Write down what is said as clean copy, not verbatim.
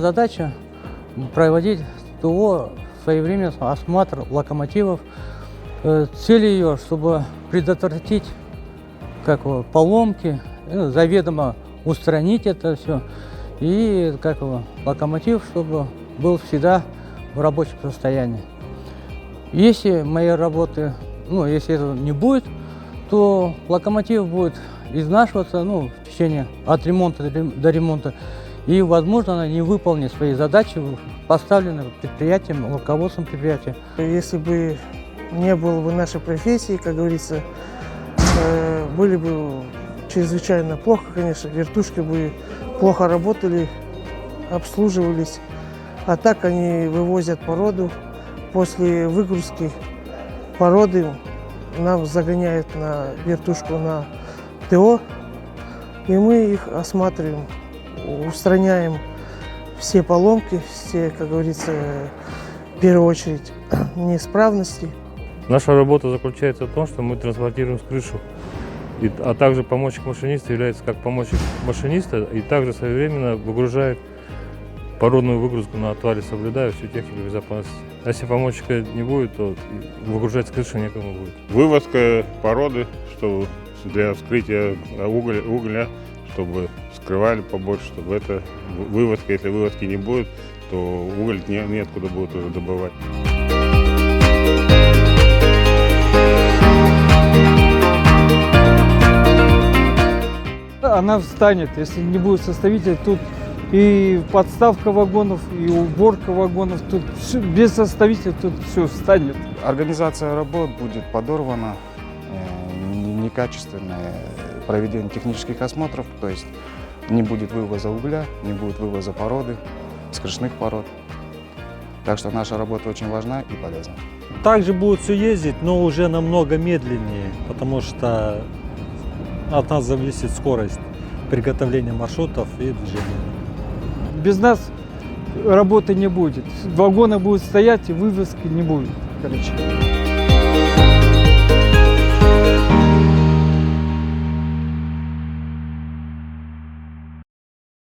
задача проводить ТО, своевременный осмотр локомотивов. Цель ее, чтобы предотвратить поломки, заведомо устранить это все. И локомотив, чтобы был всегда в рабочем состоянии. Если моей работы, если этого не будет, то локомотив будет изнашиваться в течение от ремонта до ремонта. И, возможно, она не выполнит свои задачи, поставленные предприятием, руководством предприятия. Если бы не было бы нашей профессии, как говорится, были бы чрезвычайно плохо, конечно, вертушки бы плохо работали, обслуживались. А так они вывозят породу. После выгрузки породы нам загоняют на вертушку на ТО, и мы их осматриваем, устраняем все поломки, все, как говорится, в первую очередь неисправности. Наша работа заключается в том, что мы транспортируем с крышу, а также помощник машиниста является как помощник машиниста и также своевременно выгружает породную выгрузку на отвале, соблюдая всю технику безопасности. А если помощника не будет, то выгружать с крыши некому будет. Вывозка породы, чтобы для вскрытия угля, чтобы скрывали побольше, чтобы это вывозка, если вывозки не будет, то уголь неоткуда будет уже добывать. Она встанет, если не будет составителя, тут и подставка вагонов, и уборка вагонов, тут без составителя тут все встанет. Организация работ будет подорвана, некачественное проведение технических осмотров, то есть не будет вывоза угля, не будет вывоза породы, скрышных пород. Так что наша работа очень важна и полезна. Также будет все ездить, но уже намного медленнее, потому что от нас зависит скорость приготовления маршрутов и движения. Без нас работы не будет. Вагоны будут стоять и вывозки не будет. Короче.